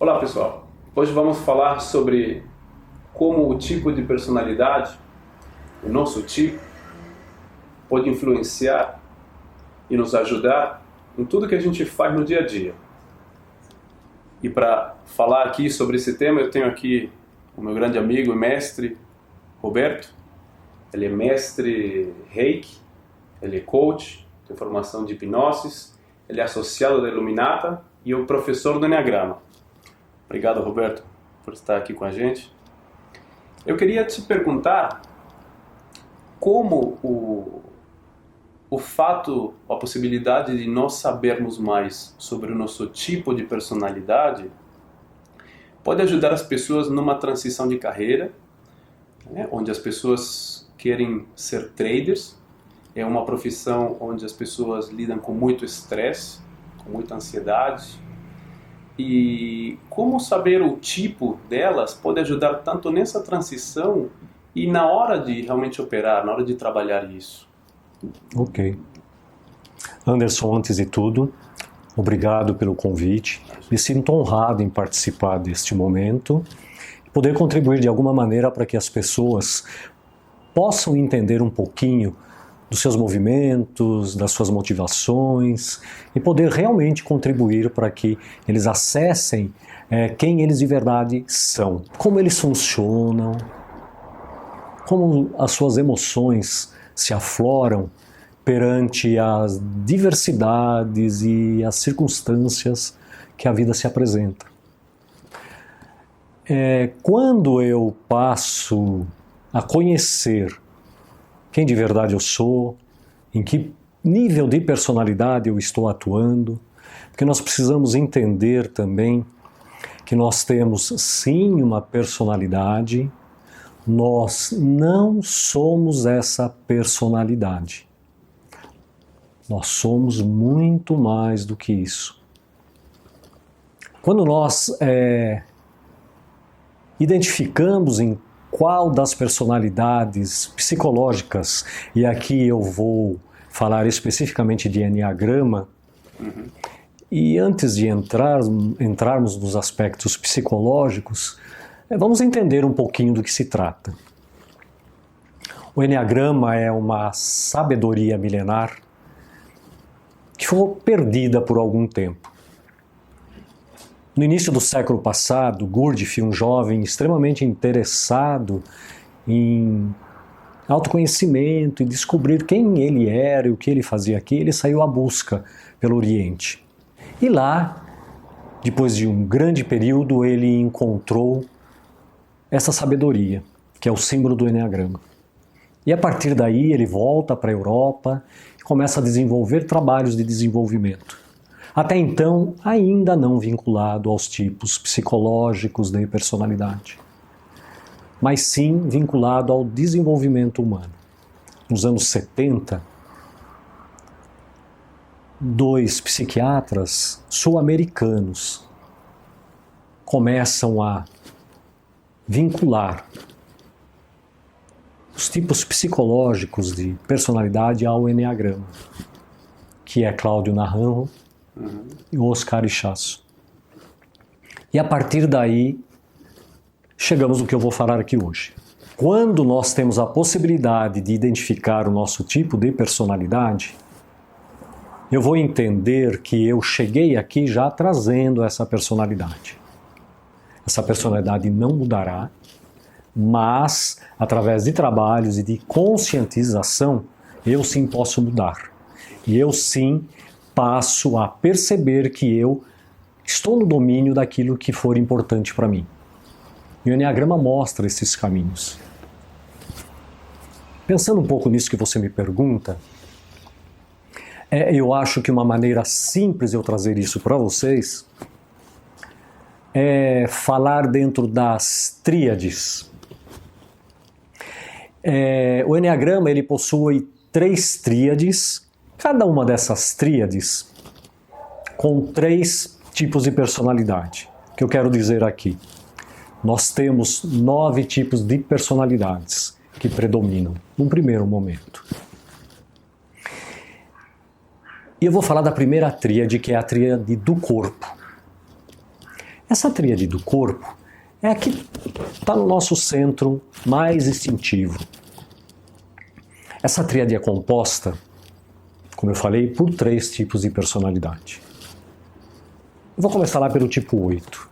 Olá pessoal, hoje vamos falar sobre como o tipo de personalidade, o nosso tipo, pode influenciar e nos ajudar em tudo que a gente faz no dia a dia. E para falar aqui sobre esse tema, eu tenho aqui o meu grande amigo e mestre, Roberto. Ele é mestre Reiki, ele é coach, tem formação de hipnose, ele é associado da Iluminata e é o professor do Enneagrama. Obrigado, Roberto, por estar aqui com a gente. Eu queria te perguntar como o fato, a possibilidade de nós sabermos mais sobre o nosso tipo de personalidade pode ajudar as pessoas numa transição de carreira, né, onde as pessoas querem ser traders. É uma profissão onde as pessoas lidam com muito estresse, com muita ansiedade. E como saber o tipo delas pode ajudar tanto nessa transição e na hora de realmente operar, na hora de trabalhar isso. Ok. Anderson, antes de tudo, obrigado pelo convite. Me sinto honrado em participar deste momento e poder contribuir de alguma maneira para que as pessoas possam entender um pouquinho dos seus movimentos, das suas motivações e poder realmente contribuir para que eles acessem quem eles de verdade são, como eles funcionam, como as suas emoções se afloram perante as diversidades e as circunstâncias que a vida se apresenta. Quando eu passo a conhecer quem de verdade eu sou, em que nível de personalidade eu estou atuando, porque nós precisamos entender também que nós temos sim uma personalidade, nós não somos essa personalidade. Nós somos muito mais do que isso. Quando nós identificamos em qual das personalidades psicológicas, e aqui eu vou falar especificamente de Enneagrama, e antes de entrarmos nos aspectos psicológicos, vamos entender um pouquinho do que se trata. O Enneagrama é uma sabedoria milenar que foi perdida por algum tempo. No início do século passado, Gurdjieff, um jovem extremamente interessado em autoconhecimento e descobrir quem ele era e o que ele fazia aqui, ele saiu à busca pelo Oriente. E lá, depois de um grande período, ele encontrou essa sabedoria, que é o símbolo do Enneagrama. E a partir daí ele volta para a Europa e começa a desenvolver trabalhos de desenvolvimento. Até então, ainda não vinculado aos tipos psicológicos de personalidade, mas sim vinculado ao desenvolvimento humano. Nos anos 70, dois psiquiatras sul-americanos começam a vincular os tipos psicológicos de personalidade ao Enneagrama, que é Cláudio Naranjo e o Oscar Ichaço. E a partir daí, chegamos no que eu vou falar aqui hoje. Quando nós temos a possibilidade de identificar o nosso tipo de personalidade, eu vou entender que eu cheguei aqui já trazendo essa personalidade. Essa personalidade não mudará, mas através de trabalhos e de conscientização, eu sim posso mudar. E eu sim passo a perceber que eu estou no domínio daquilo que for importante para mim. E o Enneagrama mostra esses caminhos. Pensando um pouco nisso que você me pergunta, eu acho que uma maneira simples de eu trazer isso para vocês é falar dentro das tríades. O Enneagrama ele possui 3 tríades, cada uma dessas tríades com 3 tipos de personalidade. O que eu quero dizer aqui? Nós temos 9 tipos de personalidades que predominam num primeiro momento. E eu vou falar da primeira tríade, que é a tríade do corpo. Essa tríade do corpo é a que está no nosso centro mais instintivo. Essa tríade é composta, como eu falei, por 3 tipos de personalidade. Eu vou começar lá pelo tipo 8.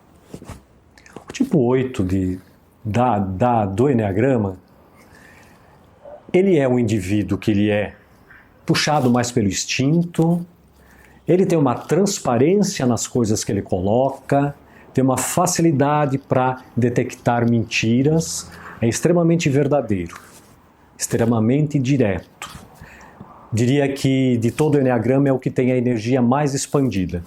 O tipo 8 do Eneagrama, ele é um indivíduo que ele é puxado mais pelo instinto, ele tem uma transparência nas coisas que ele coloca, tem uma facilidade para detectar mentiras, é extremamente verdadeiro, extremamente direto. Diria que de todo o Eneagrama é o que tem a energia mais expandida.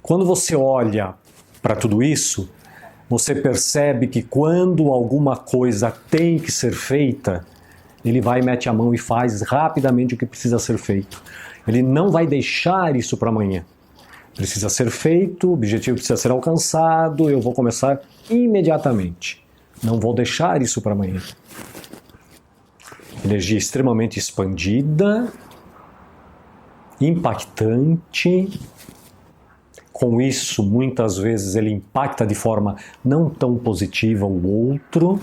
Quando você olha para tudo isso, você percebe que quando alguma coisa tem que ser feita, ele vai, mete a mão e faz rapidamente o que precisa ser feito. Ele não vai deixar isso para amanhã. Precisa ser feito, o objetivo precisa ser alcançado, eu vou começar imediatamente. Não vou deixar isso para amanhã. Energia extremamente expandida, impactante. Com isso, muitas vezes ele impacta de forma não tão positiva o outro,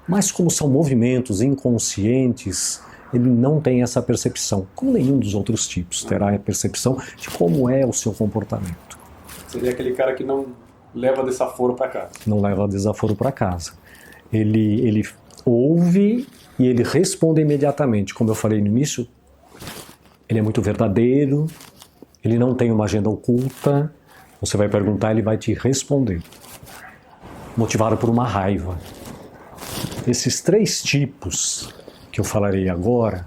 mas como são movimentos inconscientes, ele não tem essa percepção, como nenhum dos outros tipos terá a percepção de como é o seu comportamento. Seria aquele cara que não leva desaforo para casa. Não leva desaforo para casa. Ele ouve e ele responde imediatamente. Como eu falei no início, ele é muito verdadeiro, ele não tem uma agenda oculta, você vai perguntar, ele vai te responder. Motivado por uma raiva. Esses 3 tipos que eu falarei agora,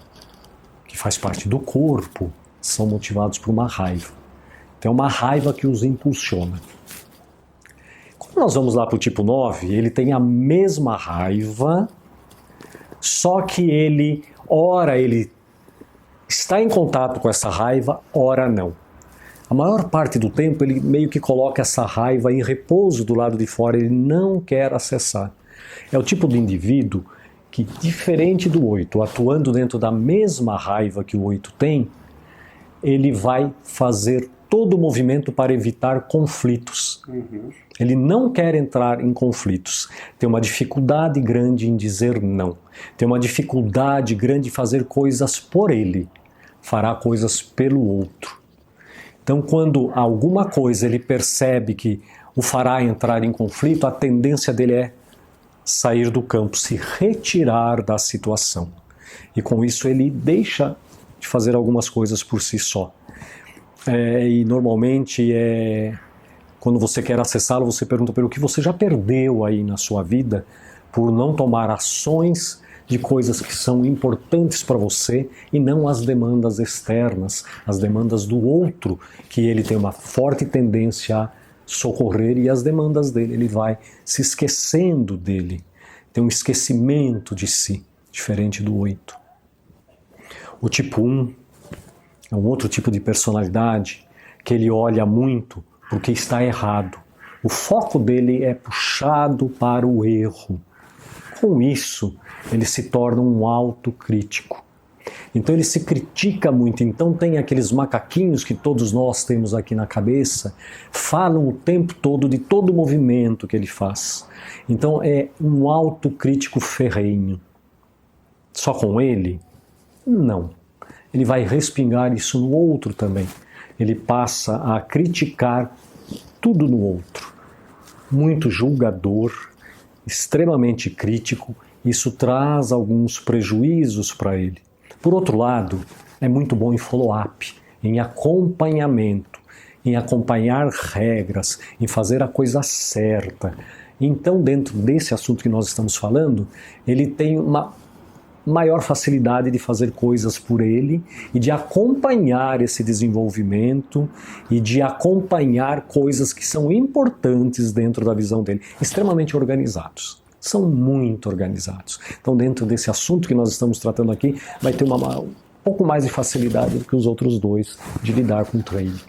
que faz parte do corpo, são motivados por uma raiva. Então é uma raiva que os impulsiona. Quando nós vamos lá para o tipo 9, ele tem a mesma raiva, só que ora ele está em contato com essa raiva, ora não. A maior parte do tempo ele meio que coloca essa raiva em repouso do lado de fora, ele não quer acessar. É o tipo de indivíduo que, diferente do 8, atuando dentro da mesma raiva que o 8 tem, ele vai fazer todo o movimento para evitar conflitos. Ele não quer entrar em conflitos. Tem uma dificuldade grande em dizer não. Tem uma dificuldade grande em fazer coisas por ele. Fará coisas pelo outro. Então, quando alguma coisa ele percebe que o fará entrar em conflito, a tendência dele é sair do campo, se retirar da situação. E com isso ele deixa de fazer algumas coisas por si só. E normalmente, quando você quer acessá-lo, você pergunta pelo que você já perdeu aí na sua vida por não tomar ações de coisas que são importantes para você e não as demandas externas, as demandas do outro, que ele tem uma forte tendência a socorrer, e as demandas dele, ele vai se esquecendo dele. Tem um esquecimento de si, diferente do 8. O tipo 1 é um outro tipo de personalidade que ele olha muito porque está errado. O foco dele é puxado para o erro. Com isso, ele se torna um autocrítico. Então ele se critica muito, então tem aqueles macaquinhos que todos nós temos aqui na cabeça, falam o tempo todo de todo o movimento que ele faz. Então é um autocrítico ferrenho. Só com ele? Não. Ele vai respingar isso no outro também. Ele passa a criticar tudo no outro. Muito julgador, extremamente crítico, isso traz alguns prejuízos para ele. Por outro lado, é muito bom em follow-up, em acompanhamento, em acompanhar regras, em fazer a coisa certa. Então, dentro desse assunto que nós estamos falando, ele tem uma maior facilidade de fazer coisas por ele e de acompanhar esse desenvolvimento e de acompanhar coisas que são importantes dentro da visão dele. Extremamente organizados. São muito organizados. Então, dentro desse assunto que nós estamos tratando aqui, vai ter um pouco mais de facilidade do que os outros 2 de lidar com o trading.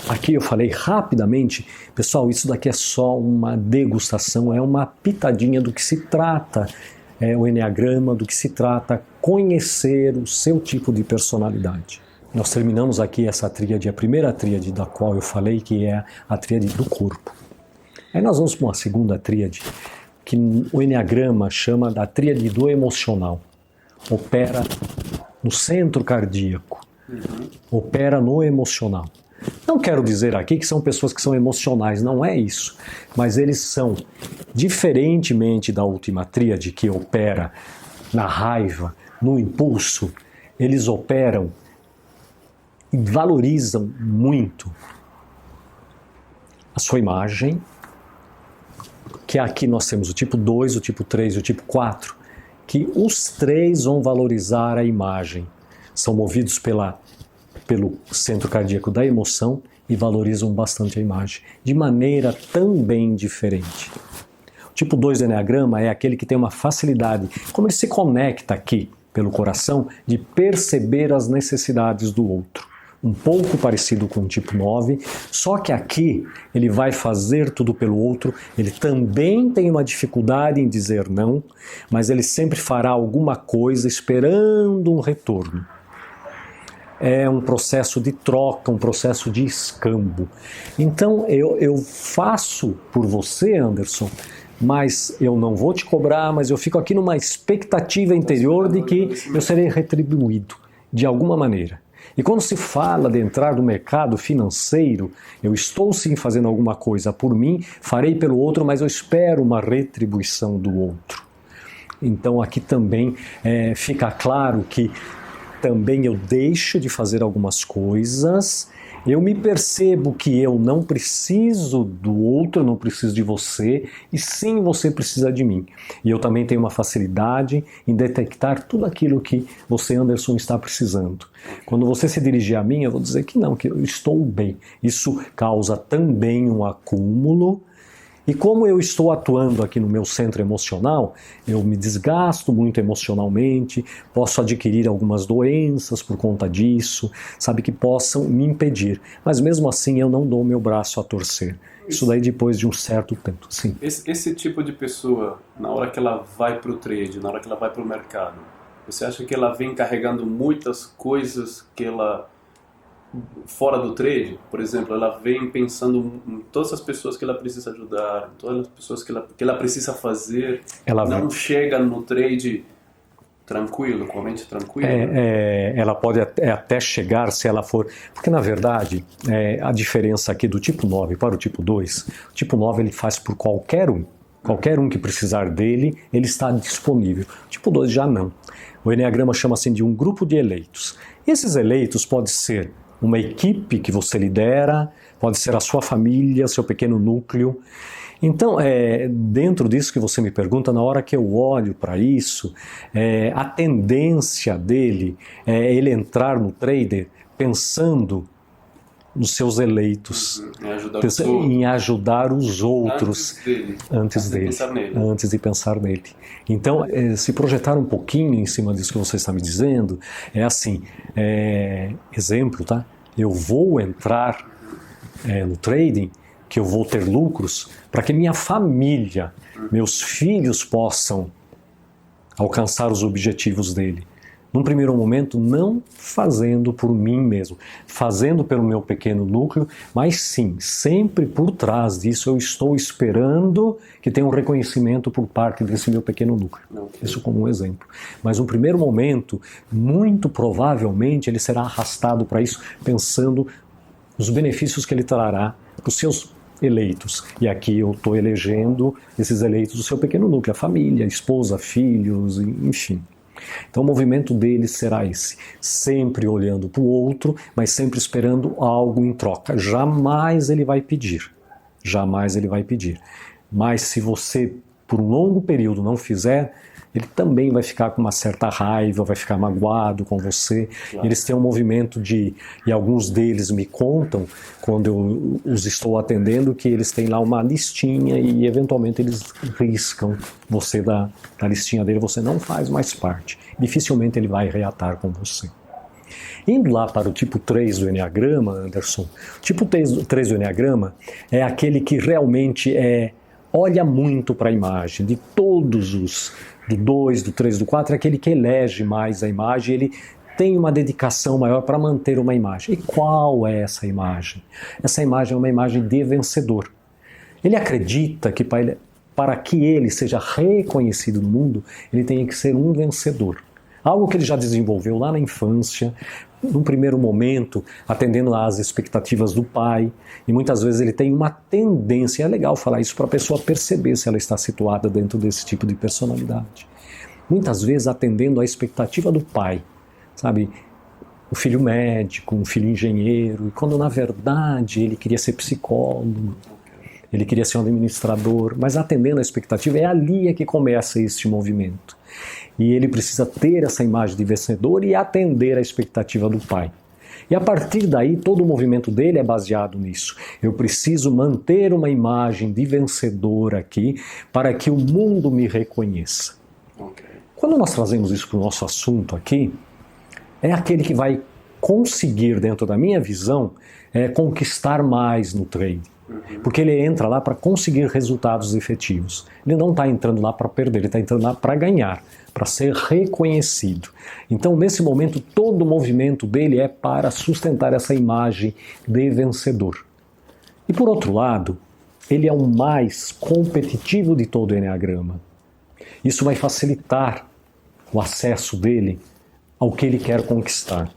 Aqui eu falei rapidamente, pessoal, isso daqui é só uma degustação, é uma pitadinha do que se trata o Eneagrama, do que se trata conhecer o seu tipo de personalidade. nós terminamos aqui essa tríade, a primeira tríade da qual eu falei, que é a tríade do corpo. Aí nós vamos para uma segunda tríade, que o Eneagrama chama da tríade do emocional. Opera no centro cardíaco, opera no emocional. Não quero dizer aqui que são pessoas que são emocionais, não é isso. Mas eles são, diferentemente da última tríade, que opera na raiva, no impulso, eles operam e valorizam muito a sua imagem, que aqui nós temos o tipo 2, o tipo 3 e o tipo 4, que os três vão valorizar a imagem. São movidos pelo centro cardíaco da emoção e valorizam bastante a imagem, de maneira também diferente. O tipo 2 do Eneagrama é aquele que tem uma facilidade, como ele se conecta aqui pelo coração, de perceber as necessidades do outro. Um pouco parecido com o tipo 9, só que aqui ele vai fazer tudo pelo outro, ele também tem uma dificuldade em dizer não, mas ele sempre fará alguma coisa esperando um retorno. É um processo de troca, um processo de escambo. Então eu faço por você, Anderson, mas eu não vou te cobrar, mas eu fico aqui numa expectativa interior de que eu serei retribuído de alguma maneira. E quando se fala de entrar no mercado financeiro, eu estou sim fazendo alguma coisa por mim, farei pelo outro, mas eu espero uma retribuição do outro. Então aqui também fica claro que também eu deixo de fazer algumas coisas, eu me percebo que eu não preciso do outro, eu não preciso de você, e sim você precisa de mim. E eu também tenho uma facilidade em detectar tudo aquilo que você, Anderson, está precisando. Quando você se dirigir a mim, eu vou dizer que não, que eu estou bem. Isso causa também um acúmulo. E como eu estou atuando aqui no meu centro emocional, eu me desgasto muito emocionalmente, posso adquirir algumas doenças por conta disso, sabe, que possam me impedir. Mas mesmo assim eu não dou meu braço a torcer. Isso daí depois de um certo tempo, sim. Esse tipo de pessoa, na hora que ela vai para o trade, na hora que ela vai para o mercado, você acha que ela vem carregando muitas coisas que ela... fora do trade, por exemplo, ela vem pensando em todas as pessoas que ela precisa ajudar, em todas as pessoas que ela precisa fazer, não chega no trade tranquilo, com a mente tranquila? Ela pode até chegar, se ela for... Porque, na verdade, a diferença aqui do tipo 9 para o tipo 2, o tipo 9 ele faz por qualquer um que precisar dele, ele está disponível. O tipo 2 já não. O Eneagrama chama assim de um grupo de eleitos. E esses eleitos podem ser uma equipe que você lidera, pode ser a sua família, seu pequeno núcleo. Então, dentro disso que você me pergunta, na hora que eu olho para isso, a tendência dele é ele entrar no trader pensando nos seus eleitos, em ajudar os outros antes de pensar nele. Então, se projetar um pouquinho em cima disso que você está me dizendo, é assim, exemplo, tá? Eu vou entrar no trading, que eu vou ter lucros, para que minha família, meus filhos possam alcançar os objetivos dele. Num primeiro momento, não fazendo por mim mesmo, fazendo pelo meu pequeno núcleo, mas sim, sempre por trás disso eu estou esperando que tenha um reconhecimento por parte desse meu pequeno núcleo. Isso como um exemplo. Mas no primeiro momento, muito provavelmente ele será arrastado para isso, pensando nos benefícios que ele trará para os seus eleitos. E aqui eu estou elegendo esses eleitos do seu pequeno núcleo, a família, a esposa, filhos, enfim. Então o movimento dele será esse, sempre olhando para o outro, mas sempre esperando algo em troca. Jamais ele vai pedir, mas se você por um longo período não fizer, ele também vai ficar com uma certa raiva, vai ficar magoado com você. Claro. Eles têm um movimento e alguns deles me contam, quando eu os estou atendendo, que eles têm lá uma listinha e eventualmente eles riscam você da listinha dele, você não faz mais parte. Dificilmente ele vai reatar com você. Indo lá para o tipo 3 do Eneagrama, Anderson, o tipo 3 do Eneagrama é aquele que realmente olha muito para a imagem. De todos os do 2, do 3, do 4, é aquele que elege mais a imagem, ele tem uma dedicação maior para manter uma imagem. E qual é essa imagem? Essa imagem é uma imagem de vencedor. Ele acredita que para que ele seja reconhecido no mundo, ele tem que ser um vencedor. Algo que ele já desenvolveu lá na infância, num primeiro momento, atendendo às expectativas do pai. E muitas vezes ele tem uma tendência, é legal falar isso para a pessoa perceber se ela está situada dentro desse tipo de personalidade. Muitas vezes atendendo à expectativa do pai, sabe? O filho médico, um filho engenheiro, e quando na verdade ele queria ser psicólogo, ele queria ser um administrador, mas atendendo à expectativa, é ali que começa este movimento. E ele precisa ter essa imagem de vencedor e atender à expectativa do pai. E a partir daí, todo o movimento dele é baseado nisso. Eu preciso manter uma imagem de vencedor aqui para que o mundo me reconheça. Okay. Quando nós trazemos isso para o nosso assunto aqui, é aquele que vai conseguir, dentro da minha visão, conquistar mais no trade. Porque ele entra lá para conseguir resultados efetivos. Ele não está entrando lá para perder, ele está entrando lá para ganhar, para ser reconhecido. Então, nesse momento, todo o movimento dele é para sustentar essa imagem de vencedor. E por outro lado, ele é o mais competitivo de todo o Enneagrama. Isso vai facilitar o acesso dele ao que ele quer conquistar.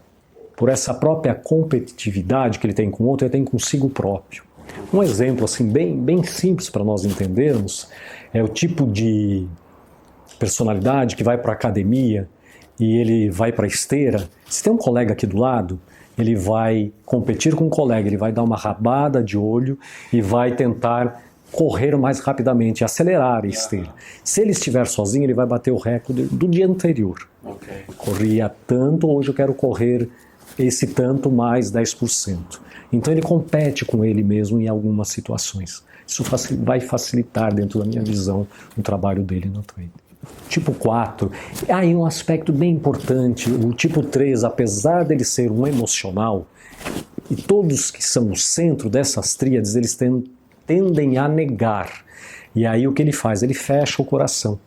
Por essa própria competitividade que ele tem com o outro, ele tem consigo próprio. Um exemplo assim bem simples para nós entendermos é o tipo de personalidade que vai para a academia e ele vai para a esteira. Se tem um colega aqui do lado, ele vai competir com um colega, ele vai dar uma rabada de olho e vai tentar correr mais rapidamente, acelerar a esteira. Se ele estiver sozinho, ele vai bater o recorde do dia anterior. Okay. Corria tanto, hoje eu quero correr esse tanto mais 10%. Então ele compete com ele mesmo em algumas situações. Isso vai facilitar, dentro da minha visão, o trabalho dele no trade. Tipo 4, aí um aspecto bem importante, o tipo 3, apesar dele ser um emocional, e todos que são o centro dessas tríades, eles tendem a negar. E aí o que ele faz? Ele fecha o coração.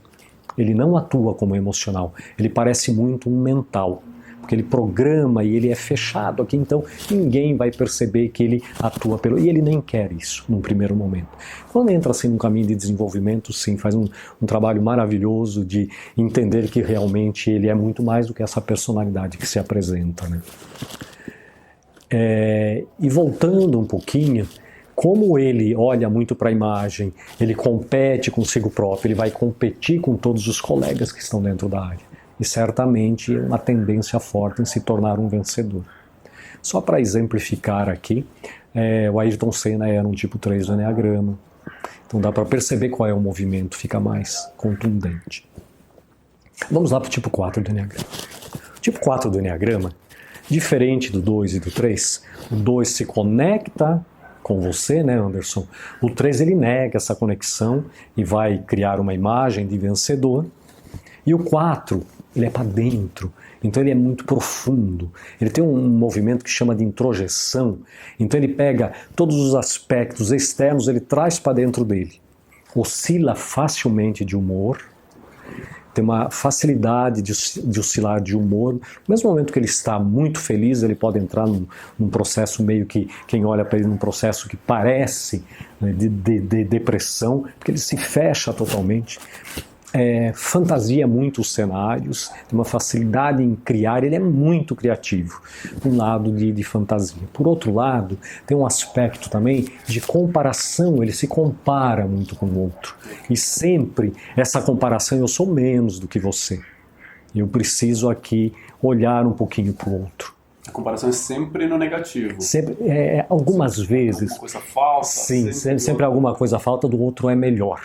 Ele não atua como emocional, ele parece muito um mental. Porque ele programa e ele é fechado aqui, então ninguém vai perceber que ele atua pelo... E ele nem quer isso, num primeiro momento. Quando entra assim num caminho de desenvolvimento, sim, faz um trabalho maravilhoso de entender que realmente ele é muito mais do que essa personalidade que se apresenta, né? E voltando um pouquinho, como ele olha muito para a imagem, ele compete consigo próprio, ele vai competir com todos os colegas que estão dentro da área. E certamente uma tendência forte em se tornar um vencedor. Só para exemplificar aqui, o Ayrton Senna era um tipo 3 do Enneagrama. Então dá para perceber qual é o movimento, fica mais contundente. Vamos lá para o tipo 4 do Enneagrama. O tipo 4 do Enneagrama, diferente do 2 e do 3, o 2 se conecta com você, né, Anderson? O 3 ele nega essa conexão e vai criar uma imagem de vencedor. E o 4, ele é para dentro, então ele é muito profundo. Ele tem um movimento que chama de introjeção, então ele pega todos os aspectos externos, ele traz para dentro dele. Oscila facilmente de humor, tem uma facilidade de oscilar de humor. No mesmo momento que ele está muito feliz, ele pode entrar num processo meio que, quem olha para ele, num processo que parece, né, de depressão, porque ele se fecha totalmente. Fantasia muito os cenários, tem uma facilidade em criar, ele é muito criativo, um lado de fantasia. Por outro lado, tem um aspecto também de comparação, ele se compara muito com o outro. E sempre essa comparação, eu sou menos do que você. Eu preciso aqui olhar um pouquinho para o outro. A comparação é sempre no negativo. Sempre, algumas vezes. Alguma coisa falta. Sim, sempre alguma coisa falta, do outro é melhor.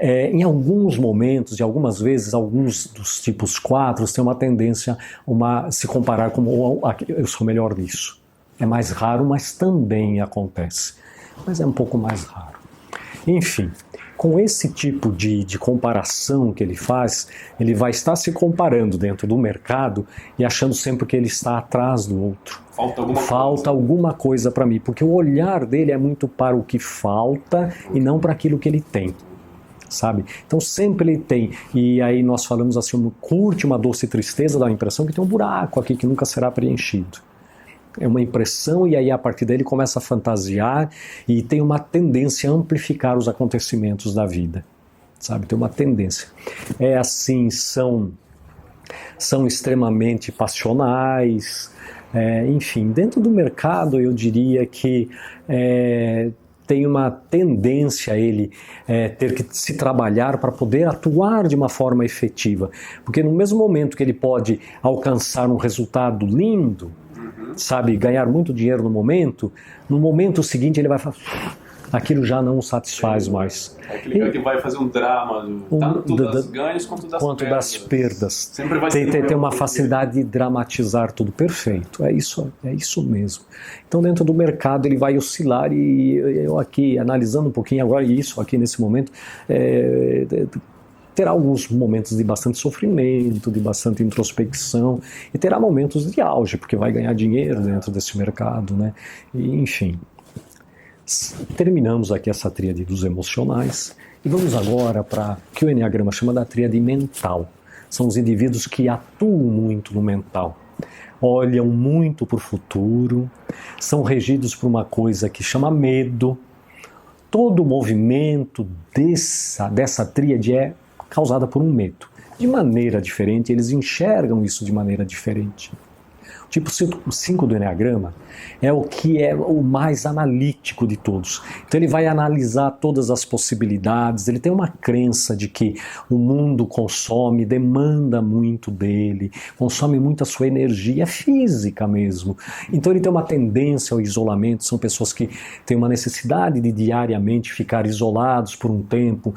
Em alguns momentos, e algumas vezes, alguns dos tipos 4 têm uma tendência a se comparar como eu sou melhor nisso. É mais raro, mas também acontece. Mas é um pouco mais raro. Enfim, com esse tipo de comparação que ele faz, ele vai estar se comparando dentro do mercado e achando sempre que ele está atrás do outro. Falta alguma coisa para mim, porque o olhar dele é muito para o que falta e não para aquilo que ele tem. sabe? Então sempre ele tem, e aí nós falamos assim, curte uma doce tristeza, dá a impressão que tem um buraco aqui que nunca será preenchido. É uma impressão, e aí a partir daí ele começa a fantasiar e tem uma tendência a amplificar os acontecimentos da vida, sabe? Tem uma tendência. É assim, são extremamente passionais, enfim, dentro do mercado eu diria que tem uma tendência a ele ter que se trabalhar para poder atuar de uma forma efetiva, porque no mesmo momento que ele pode alcançar um resultado lindo, sabe, ganhar muito dinheiro no momento seguinte ele vai falar, aquilo já não o satisfaz mais. É aquele cara que vai fazer um drama, tanto das ganhos quanto das perdas. Sempre vai ter uma facilidade de dramatizar tudo. Perfeito, é isso mesmo. Então dentro do mercado ele vai oscilar, e eu aqui analisando um pouquinho agora isso aqui nesse momento, terá alguns momentos de bastante sofrimento, de bastante introspecção, e terá momentos de auge, porque vai ganhar dinheiro dentro desse mercado, né? E, enfim. Terminamos aqui essa tríade dos emocionais e vamos agora para o que o Enneagrama chama da tríade mental. São os indivíduos que atuam muito no mental, olham muito para o futuro, são regidos por uma coisa que chama medo. Todo o movimento dessa tríade é causada por um medo. De maneira diferente, eles enxergam isso de maneira diferente. O tipo 5 do Enneagrama é o que é o mais analítico de todos. Então ele vai analisar todas as possibilidades, ele tem uma crença de que o mundo consome, demanda muito dele, consome muito a sua energia física mesmo. Então ele tem uma tendência ao isolamento, são pessoas que têm uma necessidade de diariamente ficar isolados por um tempo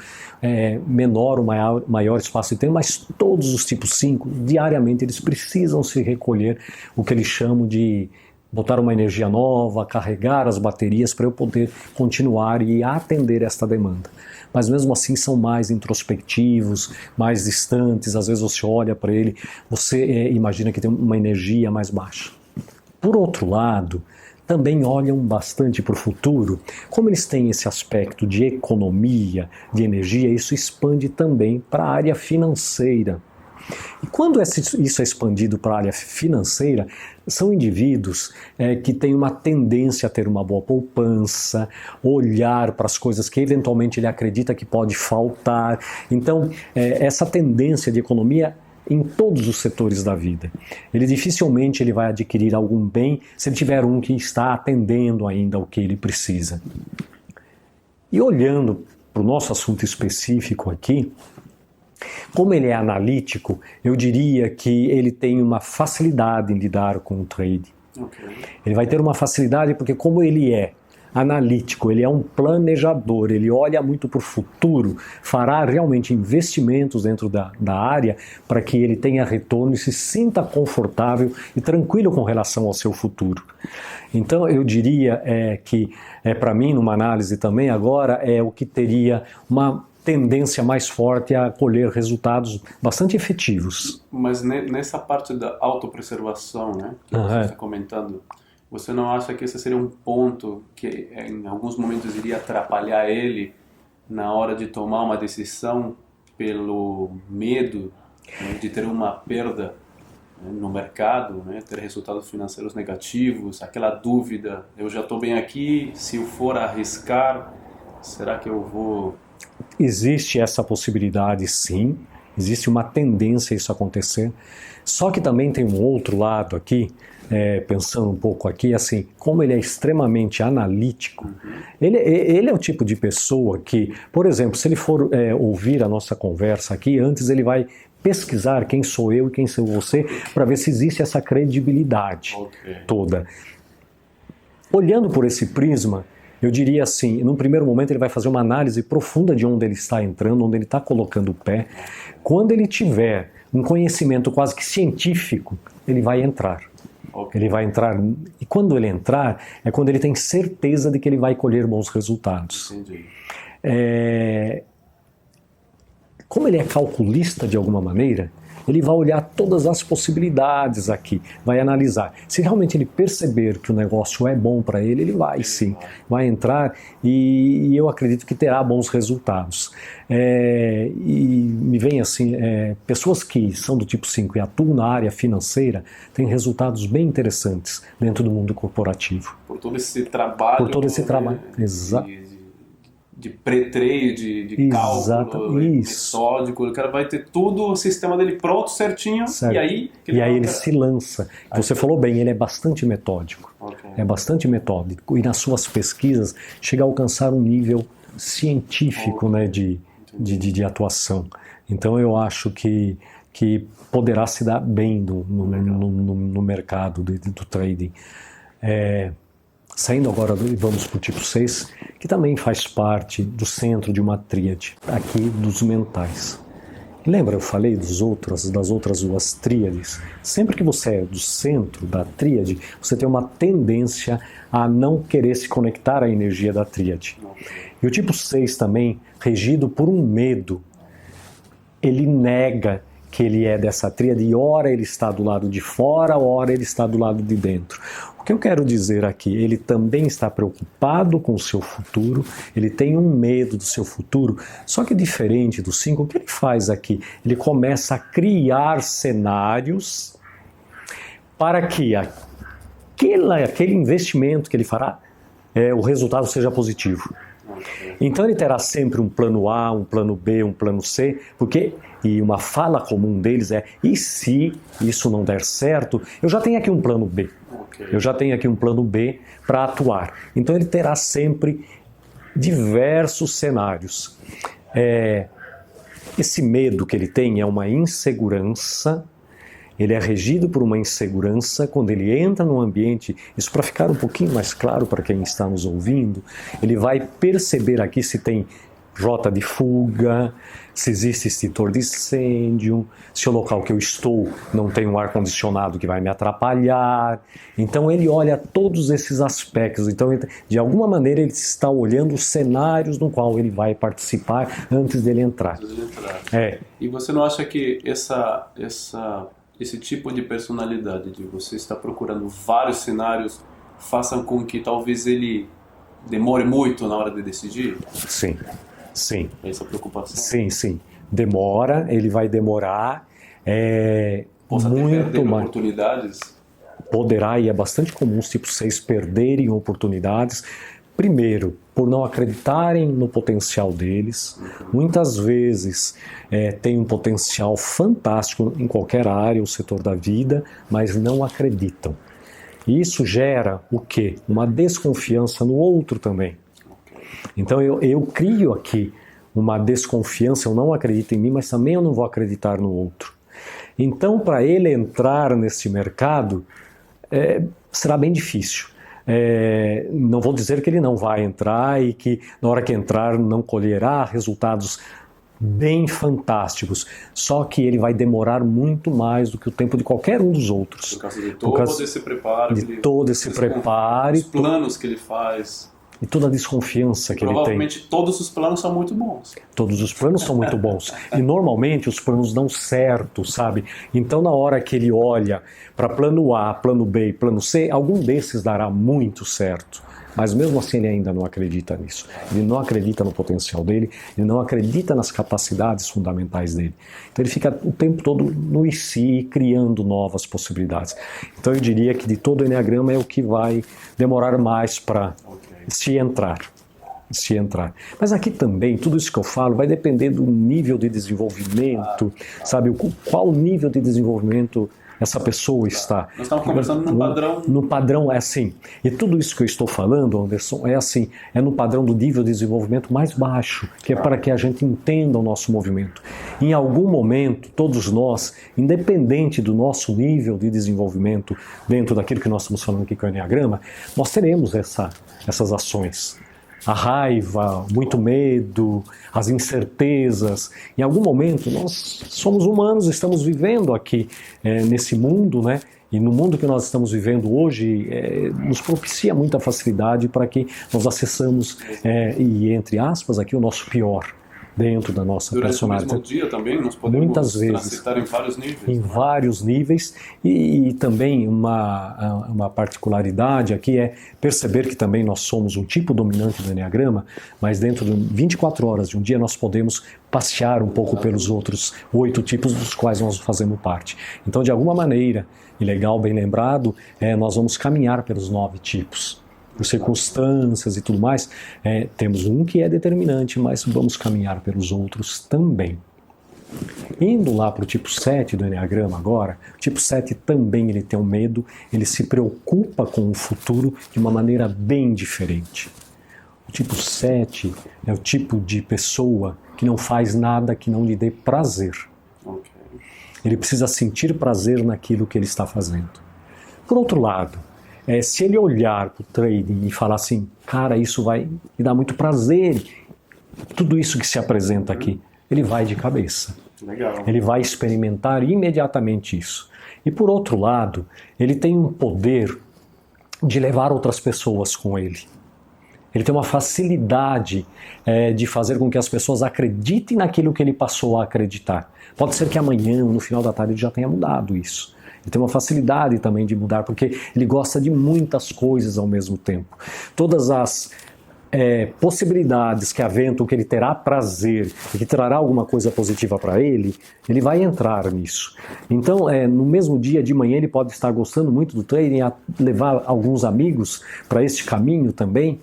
menor ou maior espaço de tempo, mas todos os tipos 5, diariamente eles precisam se recolher, o que eles chamam de botar uma energia nova, carregar as baterias para eu poder continuar e atender esta demanda. Mas mesmo assim são mais introspectivos, mais distantes, às vezes você olha para ele, você imagina que tem uma energia mais baixa. Por outro lado, também olham bastante para o futuro. Como eles têm esse aspecto de economia, de energia, isso expande também para a área financeira. E quando isso é expandido para a área financeira, são indivíduos que têm uma tendência a ter uma boa poupança, olhar para as coisas que eventualmente ele acredita que pode faltar. Então, essa tendência de economia em todos os setores da vida. Ele dificilmente vai adquirir algum bem se ele tiver um que está atendendo ainda ao que ele precisa. E olhando para o nosso assunto específico aqui, como ele é analítico, eu diria que ele tem uma facilidade em lidar com o trade. Okay. Ele vai ter uma facilidade porque, como ele é analítico, ele é um planejador, ele olha muito para o futuro, fará realmente investimentos dentro da área para que ele tenha retorno e se sinta confortável e tranquilo com relação ao seu futuro. Então eu diria que, para mim, numa análise também agora, é o que teria uma tendência mais forte a colher resultados bastante efetivos. Mas nessa parte da autopreservação, né, que você está comentando, você não acha que esse seria um ponto que em alguns momentos iria atrapalhar ele na hora de tomar uma decisão pelo medo, né, de ter uma perda, né, no mercado, né, ter resultados financeiros negativos, aquela dúvida, eu já estou bem aqui, se eu for arriscar, será que eu vou... Existe essa possibilidade, sim. Existe uma tendência a isso acontecer. Só que também tem um outro lado aqui, pensando um pouco aqui, assim, como ele é extremamente analítico, ele é o tipo de pessoa que, por exemplo, se ele for ouvir a nossa conversa aqui, antes ele vai pesquisar quem sou eu e quem sou você, para ver se existe essa credibilidade toda. Olhando por esse prisma, eu diria assim, num primeiro momento ele vai fazer uma análise profunda de onde ele está entrando, onde ele está colocando o pé. Quando ele tiver um conhecimento quase que científico, ele vai entrar. Ele vai entrar, e quando ele entrar, é quando ele tem certeza de que ele vai colher bons resultados. Entendi. Como ele é calculista de alguma maneira, ele vai olhar todas as possibilidades aqui, vai analisar. Se realmente ele perceber que o negócio é bom para ele, ele vai sim, vai entrar e eu acredito que terá bons resultados. E me vem assim, pessoas que são do tipo 5 e atuam na área financeira têm resultados bem interessantes dentro do mundo corporativo. Por todo esse trabalho. Por todo esse trabalho, exato. De pré-treino, de cálculo, metódico, o cara vai ter tudo o sistema dele pronto, certinho, certo. E aí ele se lança. Você falou bem, ele é bastante metódico. Okay. É bastante metódico. E nas suas pesquisas chega a alcançar um nível científico, né, de atuação. Então eu acho que poderá se dar bem no mercado do trading. Saindo agora, vamos para o tipo 6, que também faz parte do centro de uma tríade, aqui dos mentais. Lembra, eu falei das outras duas tríades? Sempre que você é do centro da tríade, você tem uma tendência a não querer se conectar à energia da tríade. E o tipo 6 também, regido por um medo, ele nega que ele é dessa tríade e ora ele está do lado de fora, ora ele está do lado de dentro. O que eu quero dizer aqui, ele também está preocupado com o seu futuro, ele tem um medo do seu futuro, só que diferente do 5, o que ele faz aqui? Ele começa a criar cenários para que aquele investimento que ele fará, o resultado seja positivo. Então ele terá sempre um plano A, um plano B, um plano C, e uma fala comum deles é: e se isso não der certo, eu já tenho aqui um plano B. Eu já tenho aqui um plano B para atuar. Então ele terá sempre diversos cenários. Esse medo que ele tem é uma insegurança. Ele é regido por uma insegurança quando ele entra num ambiente. Isso para ficar um pouquinho mais claro para quem está nos ouvindo, ele vai perceber aqui se tem rota de fuga, se existe extintor de incêndio, se o local que eu estou não tem um ar-condicionado que vai me atrapalhar. Então ele olha todos esses aspectos. Então, de alguma maneira, ele está olhando os cenários no qual ele vai participar antes dele entrar. E você não acha que esse tipo de personalidade, de você estar procurando vários cenários, façam com que talvez ele demore muito na hora de decidir? Sim. Sim. Essa preocupação? Sim. Ele vai demorar. Possa ter muito mais. Oportunidades? Poderá, e é bastante comum os tipos 6 perderem oportunidades. Primeiro, por não acreditarem no potencial deles. Muitas vezes tem um potencial fantástico em qualquer área ou setor da vida, mas não acreditam. E isso gera o quê? Uma desconfiança no outro também. Então eu crio aqui uma desconfiança, eu não acredito em mim, mas também eu não vou acreditar no outro. Então, para ele entrar nesse mercado, será bem difícil. Não vou dizer que ele não vai entrar e que na hora que entrar não colherá resultados bem fantásticos, só que ele vai demorar muito mais do que o tempo de qualquer um dos outros. Por causa de todo esse preparo, os planos que ele faz. E toda a desconfiança que ele tem. Provavelmente todos os planos são muito bons. Todos os planos são muito bons. E normalmente os planos dão certo, sabe? Então na hora que ele olha para plano A, plano B e plano C, algum desses dará muito certo. Mas mesmo assim ele ainda não acredita nisso. Ele não acredita no potencial dele, ele não acredita nas capacidades fundamentais dele. Então ele fica o tempo todo no e se, criando novas possibilidades. Então eu diria que de todo o Enneagrama é o que vai demorar mais para se entrar. Mas aqui também, tudo isso que eu falo vai depender do nível de desenvolvimento, sabe? Qual nível de desenvolvimento essa pessoa está. Nós estamos conversando num padrão. No padrão é assim. E tudo isso que eu estou falando, Anderson, é assim. É no padrão do nível de desenvolvimento mais baixo, que é para que a gente entenda o nosso movimento. Em algum momento, todos nós, independente do nosso nível de desenvolvimento dentro daquilo que nós estamos falando aqui com o Enneagrama, nós teremos essas ações. A raiva, muito medo, as incertezas. Em algum momento, nós somos humanos, estamos vivendo aqui nesse mundo, né? E no mundo que nós estamos vivendo hoje, nos propicia muita facilidade para que nós acessamos, e entre aspas, aqui o nosso pior. dentro da nossa Durante personalidade. o mesmo dia também nós podemos Muitas vezes, transitar em vários níveis. em vários níveis, e também uma particularidade aqui é perceber que também nós somos um tipo dominante do Enneagrama, mas dentro de 24 horas de um dia nós podemos passear um pouco pelos outros 8 tipos dos quais nós fazemos parte. Então, de alguma maneira, e legal, bem lembrado, nós vamos caminhar pelos 9 tipos. Por circunstâncias e tudo mais, temos um que é determinante, mas vamos caminhar pelos outros também. Indo lá para o tipo 7 do Enneagrama agora, o tipo 7 também ele tem um medo, ele se preocupa com o futuro de uma maneira bem diferente. O tipo 7 é o tipo de pessoa que não faz nada que não lhe dê prazer. Ele precisa sentir prazer naquilo que ele está fazendo. Por outro lado, se ele olhar para o trading e falar assim, cara, isso vai me dar muito prazer, tudo isso que se apresenta aqui, ele vai de cabeça. Legal. Ele vai experimentar imediatamente isso. E por outro lado, ele tem um poder de levar outras pessoas com ele. Ele tem uma facilidade de fazer com que as pessoas acreditem naquilo que ele passou a acreditar. Pode ser que amanhã, no final da tarde, ele já tenha mudado isso. Ele tem uma facilidade também de mudar, porque ele gosta de muitas coisas ao mesmo tempo. Todas as possibilidades que aventam que ele terá prazer e que trará alguma coisa positiva para ele, ele vai entrar nisso. Então, no mesmo dia de manhã, ele pode estar gostando muito do trading, levar alguns amigos para este caminho também.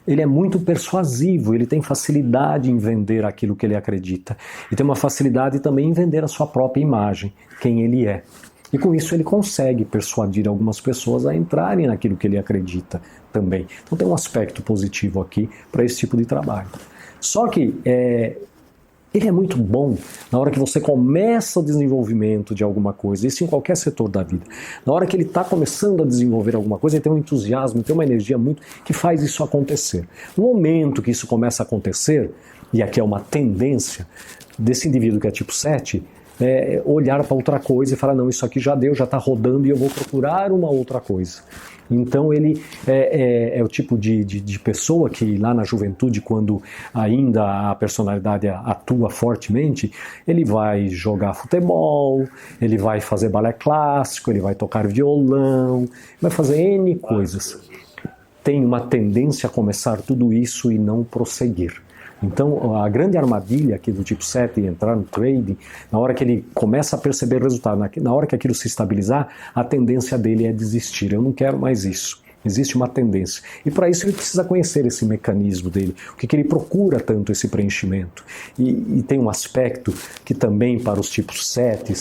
Ele é muito persuasivo, ele tem facilidade em vender aquilo que ele acredita. E tem uma facilidade também em vender a sua própria imagem, quem ele é. E com isso ele consegue persuadir algumas pessoas a entrarem naquilo que ele acredita também. Então tem um aspecto positivo aqui para esse tipo de trabalho. Só que ele é muito bom na hora que você começa o desenvolvimento de alguma coisa, isso em qualquer setor da vida. Na hora que ele está começando a desenvolver alguma coisa, ele tem um entusiasmo, tem uma energia muito que faz isso acontecer. No momento que isso começa a acontecer, e aqui é uma tendência desse indivíduo que é tipo 7, olhar para outra coisa e falar, não, isso aqui já deu, já está rodando e eu vou procurar uma outra coisa. Então ele é o tipo de pessoa que lá na juventude, quando ainda a personalidade atua fortemente, ele vai jogar futebol, ele vai fazer balé clássico, ele vai tocar violão, vai fazer N coisas. Tem uma tendência a começar tudo isso e não prosseguir. Então, a grande armadilha aqui do tipo 7 entrar no trading, na hora que ele começa a perceber o resultado, na hora que aquilo se estabilizar, a tendência dele é desistir. Eu não quero mais isso. Existe uma tendência. E para isso ele precisa conhecer esse mecanismo dele, o que ele procura tanto esse preenchimento. E tem um aspecto que também para os tipos 7,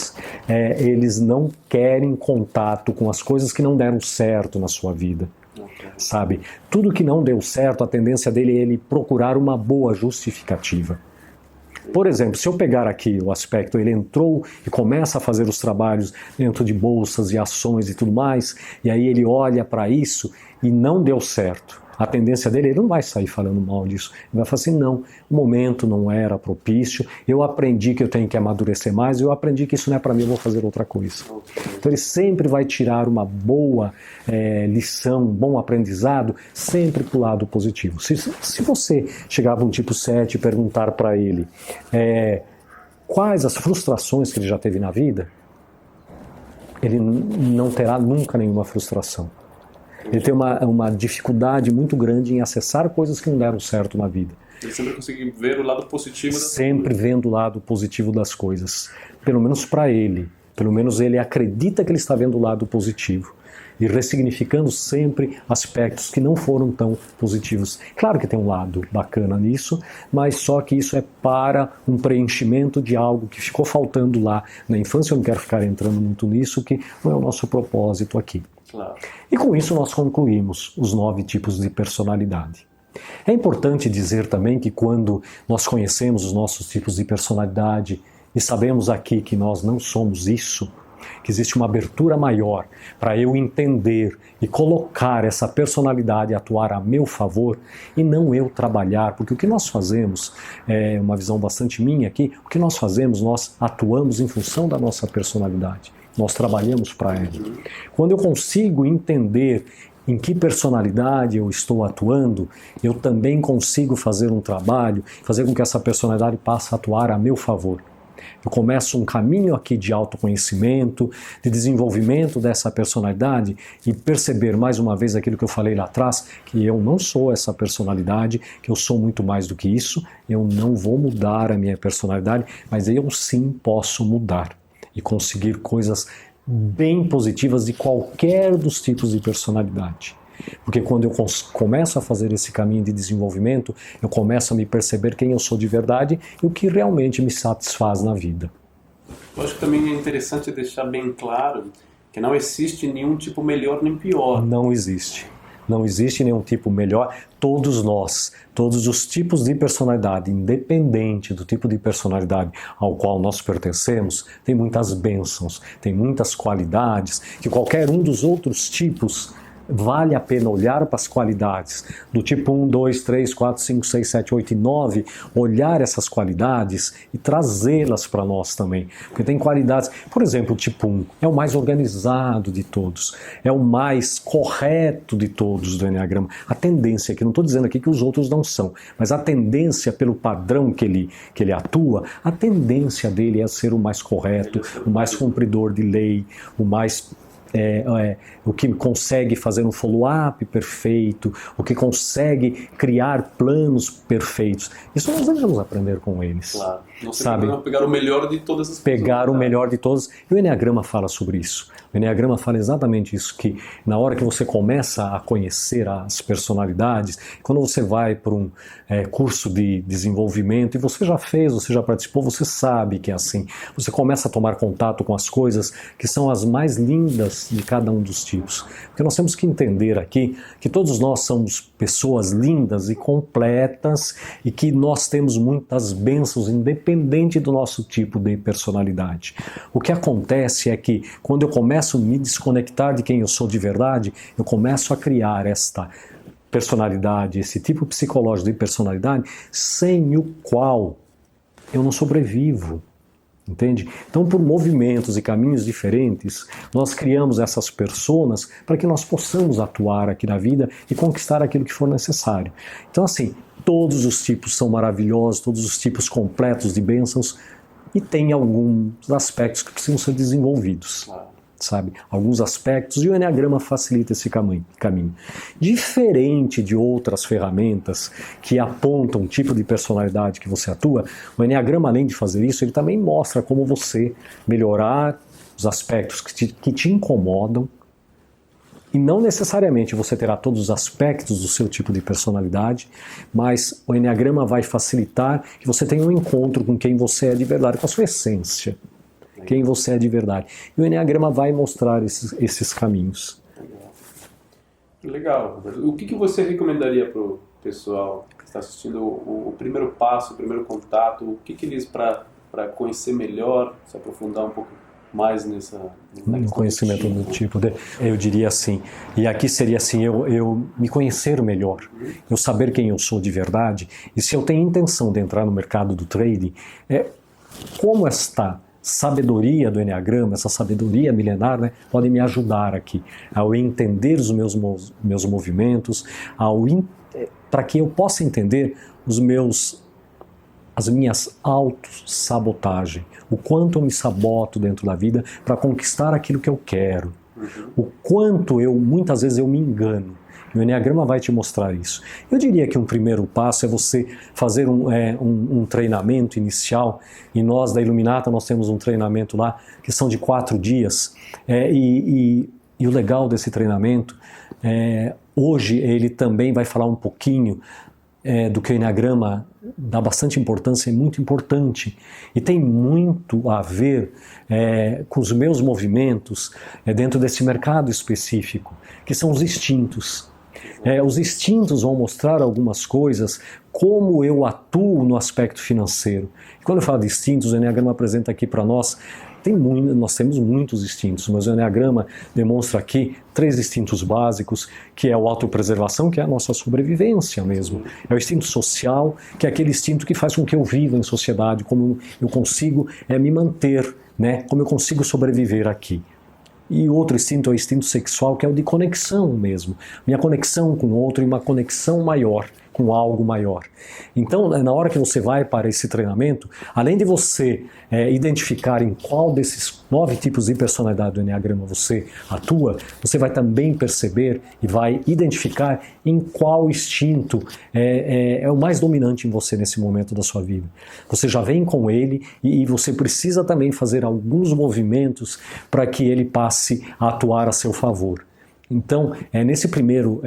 eles não querem contato com as coisas que não deram certo na sua vida. Sabe? Tudo que não deu certo, a tendência dele é ele procurar uma boa justificativa. Por exemplo, se eu pegar aqui o aspecto, ele entrou e começa a fazer os trabalhos dentro de bolsas e ações e tudo mais, e aí ele olha para isso e não deu certo. A tendência dele, ele não vai sair falando mal disso. Ele vai falar assim, não, o momento não era propício, eu aprendi que eu tenho que amadurecer mais, eu aprendi que isso não é para mim, eu vou fazer outra coisa. Então ele sempre vai tirar uma boa lição, um bom aprendizado, sempre para o lado positivo. Se você chegar para um tipo 7 e perguntar para ele quais as frustrações que ele já teve na vida, ele não terá nunca nenhuma frustração. Ele tem uma dificuldade muito grande em acessar coisas que não deram certo na vida. Ele sempre consegue ver o lado positivo das coisas. Sempre vendo o lado positivo das coisas. Pelo menos para ele. Pelo menos ele acredita que ele está vendo o lado positivo. E ressignificando sempre aspectos que não foram tão positivos. Claro que tem um lado bacana nisso, mas só que isso é para um preenchimento de algo que ficou faltando lá na infância. Eu não quero ficar entrando muito nisso, que não é o nosso propósito aqui. Claro. E com isso nós concluímos os 9 tipos de personalidade. É importante dizer também que quando nós conhecemos os nossos tipos de personalidade e sabemos aqui que nós não somos isso, que existe uma abertura maior para eu entender e colocar essa personalidade a atuar a meu favor e não eu trabalhar, porque o que nós fazemos, é uma visão bastante minha aqui, o que nós fazemos, nós atuamos em função da nossa personalidade. Nós trabalhamos para ela. Quando eu consigo entender em que personalidade eu estou atuando, eu também consigo fazer um trabalho, fazer com que essa personalidade passe a atuar a meu favor. Eu começo um caminho aqui de autoconhecimento, de desenvolvimento dessa personalidade e perceber mais uma vez aquilo que eu falei lá atrás, que eu não sou essa personalidade, que eu sou muito mais do que isso, eu não vou mudar a minha personalidade, mas eu sim posso mudar e conseguir coisas bem positivas de qualquer dos tipos de personalidade. Porque quando eu começo a fazer esse caminho de desenvolvimento, eu começo a me perceber quem eu sou de verdade e o que realmente me satisfaz na vida. Eu acho que também é interessante deixar bem claro que não existe nenhum tipo melhor nem pior. Não existe. Não existe nenhum tipo melhor. Todos nós, todos os tipos de personalidade, independente do tipo de personalidade ao qual nós pertencemos, tem muitas bênçãos, tem muitas qualidades que qualquer um dos outros tipos vale a pena olhar para as qualidades do tipo 1, 2, 3, 4, 5, 6, 7, 8 e 9, olhar essas qualidades e trazê-las para nós também. Porque tem qualidades, por exemplo, o tipo 1 é o mais organizado de todos, é o mais correto de todos do Enneagrama. A tendência, que não estou dizendo aqui que os outros não são, mas a tendência pelo padrão que ele atua, a tendência dele é ser o mais correto, o mais cumpridor de lei, o mais... o que consegue fazer um follow-up perfeito, o que consegue criar planos perfeitos. Isso nós devemos aprender com eles. Claro. Não pegar o melhor de todas as pessoas. Pegar o melhor de todas. E o Enneagrama fala sobre isso. O Enneagrama fala exatamente isso, que na hora que você começa a conhecer as personalidades, quando você vai para um curso de desenvolvimento, e você já fez, você já participou, você sabe que é assim. Você começa a tomar contato com as coisas que são as mais lindas de cada um dos tipos. Porque nós temos que entender aqui que todos nós somos pessoas lindas e completas e que nós temos muitas bênçãos independente do nosso tipo de personalidade. O que acontece é que quando eu começo a me desconectar de quem eu sou de verdade, eu começo a criar esta personalidade, esse tipo psicológico de personalidade, sem o qual eu não sobrevivo. Entende? Então, por movimentos e caminhos diferentes, nós criamos essas personas para que nós possamos atuar aqui na vida e conquistar aquilo que for necessário. Então, assim, todos os tipos são maravilhosos, todos os tipos completos de bênçãos, e tem alguns aspectos que precisam ser desenvolvidos. Sabe? Alguns aspectos, e o Enneagrama facilita esse caminho. Diferente de outras ferramentas que apontam o tipo de personalidade que você atua, o Enneagrama, além de fazer isso, ele também mostra como você melhorar os aspectos que te incomodam, e não necessariamente você terá todos os aspectos do seu tipo de personalidade, mas o Enneagrama vai facilitar que você tenha um encontro com quem você é de verdade, com a sua essência. Quem você é de verdade. E o Enneagrama vai mostrar esses caminhos. Legal. O que você recomendaria para o pessoal que está assistindo o primeiro passo, o primeiro contato? O que eles, para conhecer melhor, se aprofundar um pouco mais no conhecimento do tipo? Eu diria assim, e aqui seria assim, eu me conhecer melhor, eu saber quem eu sou de verdade, e se eu tenho intenção de entrar no mercado do trading, como esta sabedoria do Enneagrama, essa sabedoria milenar, né, pode me ajudar aqui ao entender os meus movimentos, para que eu possa entender as minhas autossabotagens, o quanto eu me saboto dentro da vida para conquistar aquilo que eu quero, o quanto muitas vezes eu me engano. O Enneagrama vai te mostrar isso. Eu diria que um primeiro passo é você fazer um treinamento inicial, e nós da Iluminata nós temos um treinamento lá que são de 4 dias, e o legal desse treinamento, hoje ele também vai falar um pouquinho do que o Enneagrama dá bastante importância, é muito importante, e tem muito a ver com os meus movimentos dentro desse mercado específico, que são os instintos. Os instintos vão mostrar algumas coisas, como eu atuo no aspecto financeiro. E quando eu falo de instintos, o Enneagrama apresenta aqui para nós, nós temos muitos instintos, mas o Enneagrama demonstra aqui 3 instintos básicos, que é o autopreservação, que é a nossa sobrevivência mesmo. É o instinto social, que é aquele instinto que faz com que eu viva em sociedade, como eu consigo me manter, né? Como eu consigo sobreviver aqui. E outro instinto é o instinto sexual, que é o de conexão mesmo. Minha conexão com o outro e uma conexão maior, com algo maior. Então, na hora que você vai para esse treinamento, além de você identificar em qual desses 9 tipos de personalidade do Enneagrama você atua, você vai também perceber e vai identificar em qual instinto é o mais dominante em você nesse momento da sua vida. Você já vem com ele e você precisa também fazer alguns movimentos para que ele passe a atuar a seu favor. Então, nesse primeiro...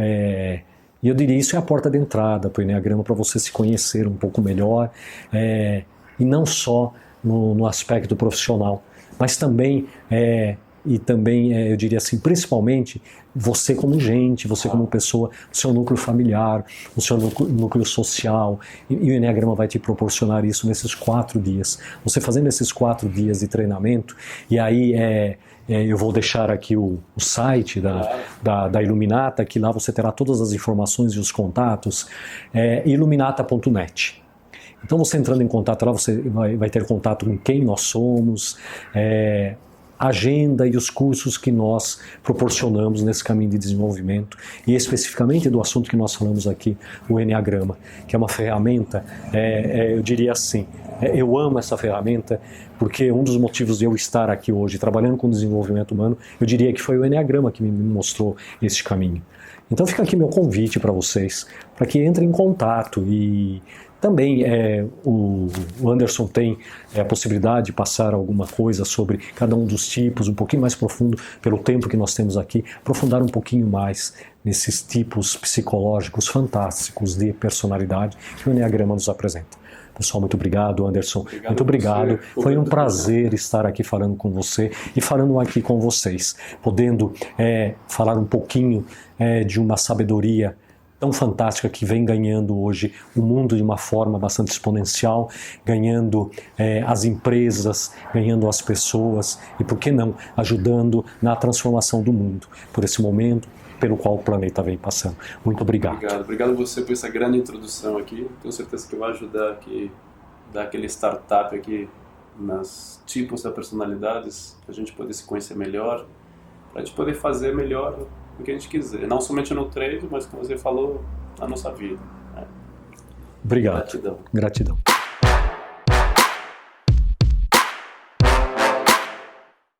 E eu diria isso é a porta de entrada para o Enneagrama, para você se conhecer um pouco melhor, e não só no aspecto profissional, mas também, eu diria assim, principalmente você como gente, você como pessoa, o seu núcleo familiar, o seu núcleo social, e o Enneagrama vai te proporcionar isso nesses 4 dias. Você fazendo esses 4 dias de treinamento, e aí eu vou deixar aqui o site da Iluminata, que lá você terá todas as informações e os contatos, iluminata.net. Então você entrando em contato lá, você vai ter contato com quem nós somos, agenda e os cursos que nós proporcionamos nesse caminho de desenvolvimento, e especificamente do assunto que nós falamos aqui, o Enneagrama, que é uma ferramenta, eu diria assim, eu amo essa ferramenta, porque um dos motivos de eu estar aqui hoje, trabalhando com desenvolvimento humano, eu diria que foi o Enneagrama que me mostrou esse caminho. Então fica aqui meu convite para vocês, para que entrem em contato. E também o Anderson tem a possibilidade de passar alguma coisa sobre cada um dos tipos, um pouquinho mais profundo, pelo tempo que nós temos aqui, aprofundar um pouquinho mais nesses tipos psicológicos fantásticos de personalidade que o Enneagrama nos apresenta. Pessoal, muito obrigado, Anderson. Muito obrigado. Foi um prazer estar aqui falando com você e falando aqui com vocês, podendo falar um pouquinho de uma sabedoria tão fantástica que vem ganhando hoje o mundo de uma forma bastante exponencial, ganhando as empresas, ganhando as pessoas e, por que não, ajudando na transformação do mundo por esse momento pelo qual o planeta vem passando. Muito obrigado. Obrigado a você por essa grande introdução aqui. Tenho certeza que vai ajudar aqui, dar aquele startup aqui nos tipos das personalidades, para a gente poder se conhecer melhor, para a gente poder fazer melhor o que a gente quiser. Não somente no trade, mas como você falou, na nossa vida. Obrigado. Gratidão. Gratidão.